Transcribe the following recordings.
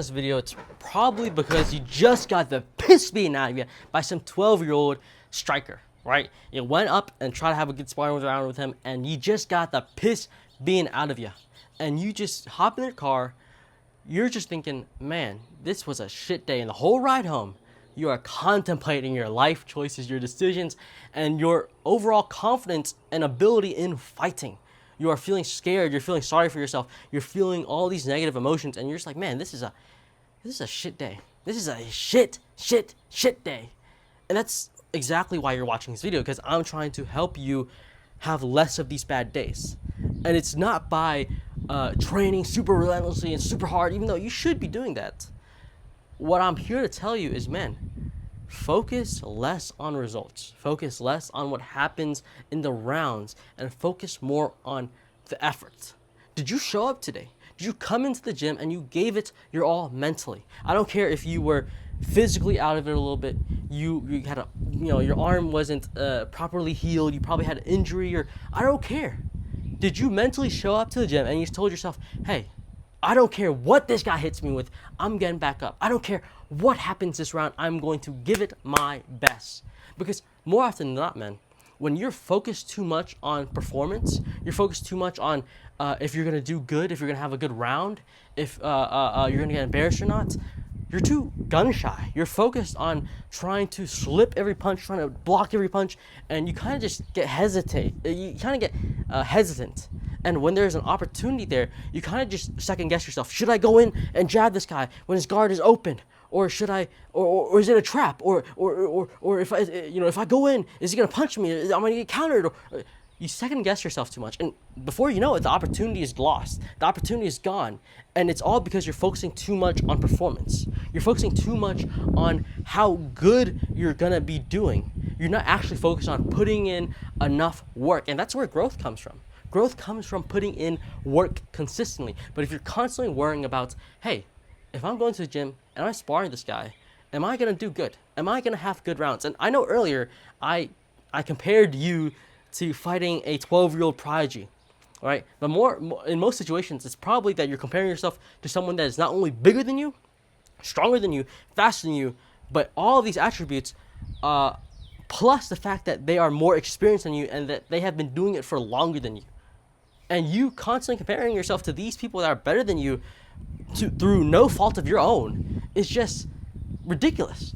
This video, it's probably because you just got the piss beaten out of you by some 12-year-old striker, right? You went up and tried to have a good sparring round with him, and you just got the piss beaten out of you. And you just hop in your car, you're just thinking, man, this was a shit day. And the whole ride home, you are contemplating your life choices, your decisions, and your overall confidence and ability in fighting. You are feeling scared, you're feeling sorry for yourself, you're feeling all these negative emotions, and you're just like, man, this is a shit day. This is a shit day. And that's exactly why you're watching this video, because I'm trying to help you have less of these bad days. And it's not by training super relentlessly and super hard, even though you should be doing that. What I'm here to tell you is, man, focus less on results. Focus less on what happens in the rounds and focus more on the effort. Did you show up today? Did you come into the gym and you gave it your all mentally? I don't care if you were physically out of it a little bit. You had your arm wasn't properly healed. You probably had an injury, or I don't care. Did you mentally show up to the gym and you told yourself, hey, I don't care what this guy hits me with, I'm getting back up. I don't care what happens this round, I'm going to give it my best. Because more often than not, man, when you're focused too much on performance, you're focused too much on if you're going to do good, if you're going to have a good round, if you're going to get embarrassed or not, you're too gun shy. You're focused on trying to slip every punch, trying to block every punch, and you kind of just get hesitant. And when there's an opportunity there, you kind of just second guess yourself. Should I go in and jab this guy when his guard is open? Or should I, or is it a trap? Or if I go in, is he gonna punch me? Am I gonna get countered? You second guess yourself too much, and before you know it, the opportunity is lost. The opportunity is gone, and it's all because you're focusing too much on performance. You're focusing too much on how good you're gonna be doing. You're not actually focused on putting in enough work, and that's where growth comes from. Growth comes from putting in work consistently. But if you're constantly worrying about, hey, if I'm going to the gym and I'm sparring this guy, am I gonna do good? Am I gonna have good rounds? And I know earlier I compared you to fighting a 12-year-old prodigy, right? But more in most situations, it's probably that you're comparing yourself to someone that is not only bigger than you, stronger than you, faster than you, but all of these attributes, plus the fact that they are more experienced than you and that they have been doing it for longer than you. And you constantly comparing yourself to these people that are better than you through no fault of your own is just ridiculous.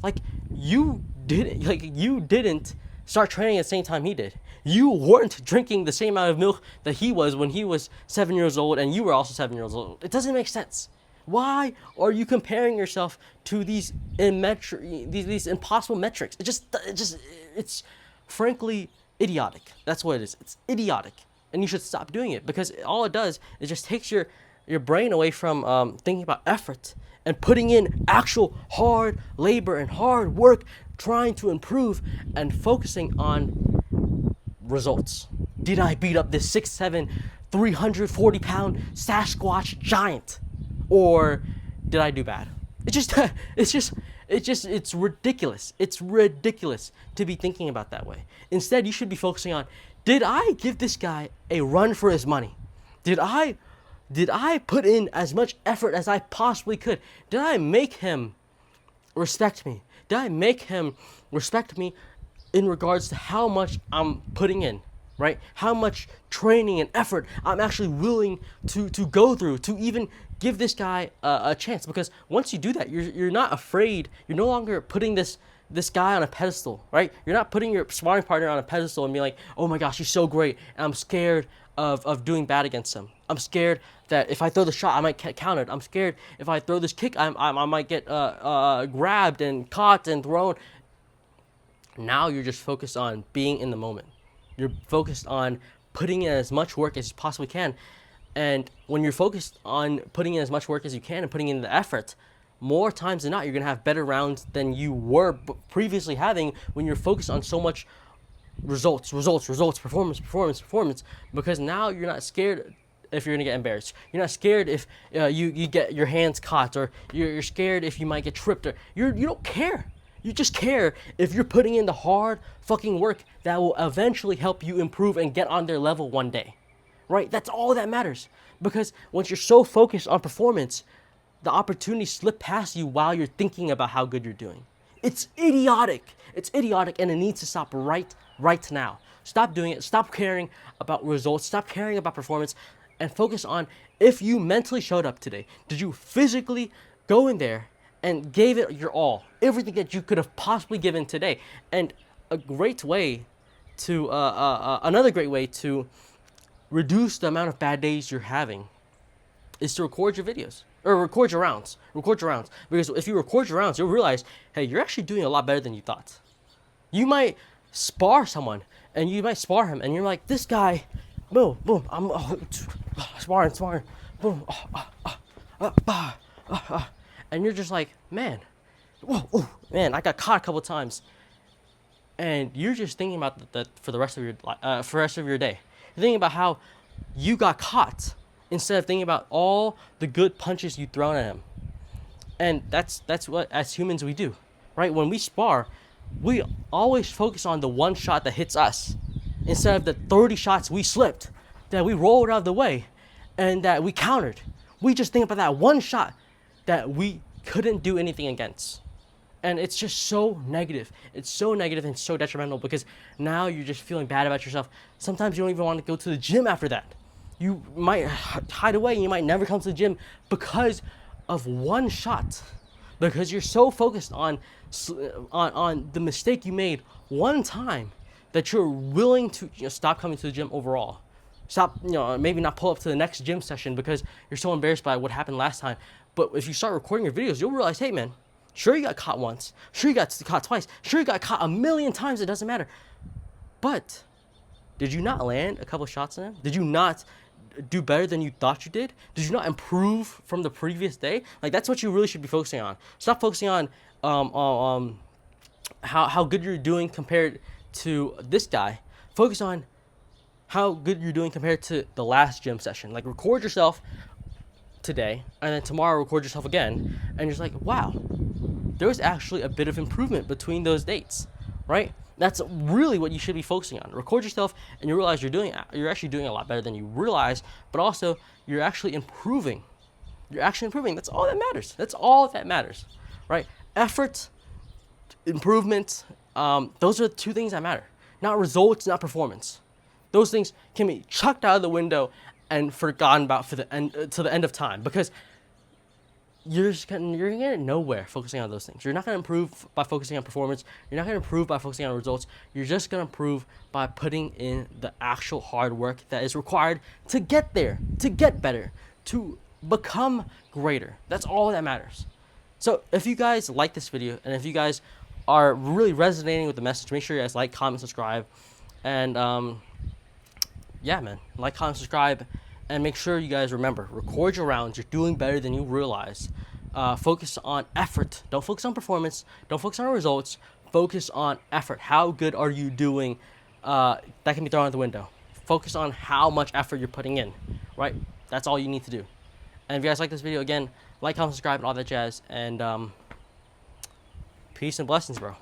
You didn't start training at the same time he did. You weren't drinking the same amount of milk that he was when he was 7 years old and you were also 7 years old. It doesn't make sense. Why are you comparing yourself to these impossible metrics? It's frankly idiotic. That's what it is. It's idiotic. And you should stop doing it, because all it does is just takes your brain away from thinking about effort and putting in actual hard labor and hard work, trying to improve and focusing on results. Did I beat up this 6'7", 340-pound Sasquatch giant? Or did I do bad? It's ridiculous. It's ridiculous to be thinking about that way. Instead, you should be focusing on, did I give this guy a run for his money? Did I put in as much effort as I possibly could? Did I make him respect me? Did I make him respect me in regards to how much I'm putting in, right? How much training and effort I'm actually willing to go through to even give this guy a chance? Because once you do that, you're not afraid. You're no longer putting this guy on a pedestal, right? You're not putting your sparring partner on a pedestal and being like, oh my gosh, he's so great, and I'm scared of doing bad against him. I'm scared that if I throw the shot, I might get countered. I'm scared if I throw this kick, I might get grabbed and caught and thrown. Now you're just focused on being in the moment. You're focused on putting in as much work as you possibly can. And when you're focused on putting in as much work as you can and putting in the effort, more times than not, you're going to have better rounds than you were previously having when you're focused on so much results, performance, because now you're not scared if you're going to get embarrassed. You're not scared if you get your hands caught, or you're scared if you might get tripped, or you don't care. You just care if you're putting in the hard fucking work that will eventually help you improve and get on their level one day. Right? That's all that matters. Because once you're so focused on performance, the opportunity slip past you while you're thinking about how good you're doing. It's idiotic. It's idiotic, and it needs to stop right now. Stop doing it. Stop caring about results. Stop caring about performance, and focus on if you mentally showed up today. Did you physically go in there and gave it your all, everything that you could have possibly given today? And a great way to another great way to reduce the amount of bad days you're having is to record your videos or record your rounds. Record your rounds, because if you record your rounds, you'll realize, hey, you're actually doing a lot better than you thought. You might spar someone, and you might spar him, and you're like, this guy, boom, boom, I'm sparring, boom, and you're just like, man, whoa, man, I got caught a couple times, and you're just thinking about that for the rest of your day. You're thinking about how you got caught instead of thinking about all the good punches you thrown at him. And that's what as humans we do, right? When we spar, we always focus on the one shot that hits us instead of the 30 shots we slipped, that we rolled out of the way, and that we countered. We just think about that one shot that we couldn't do anything against. And it's just so negative. It's so negative and so detrimental, because now you're just feeling bad about yourself. Sometimes you don't even want to go to the gym after that. You might hide away and you might never come to the gym because of one shot. Because you're so focused on the mistake you made one time that you're willing to stop coming to the gym overall. Stop, maybe not pull up to the next gym session because you're so embarrassed by what happened last time. But if you start recording your videos, you'll realize, hey man, sure you got caught once, sure you got caught twice, sure you got caught a million times, it doesn't matter. But did you not land a couple shots in them? Did you not do better than you thought you did? Did you not improve from the previous day? Like, that's what you really should be focusing on. Stop focusing on how good you're doing compared to this guy. Focus on how good you're doing compared to the last gym session. Like, record yourself today, and then tomorrow record yourself again, and you're just like, wow, there was actually a bit of improvement between those dates, right? That's really what you should be focusing on. Record yourself, and you realize you're actually doing a lot better than you realize, but also you're actually improving. You're actually improving. That's all that matters. That's all that matters, right? Effort, improvement, those are the two things that matter. Not results, not performance. Those things can be chucked out of the window and forgotten about to the end of time, because you're gonna get nowhere focusing on those things. You're not gonna improve by focusing on performance. You're not gonna improve by focusing on results. You're just gonna improve by putting in the actual hard work that is required to get there, to get better, to become greater. That's all that matters. So if you guys like this video, and if you guys are really resonating with the message, make sure you guys like, comment, subscribe, and yeah, man, like, comment, subscribe, and make sure you guys remember, record your rounds. You're doing better than you realize. Focus on effort. Don't focus on performance. Don't focus on results. Focus on effort. How good are you doing? That can be thrown out the window. Focus on how much effort you're putting in, right? That's all you need to do. And if you guys like this video, again, like, comment, subscribe, and all that jazz. And peace and blessings, bro.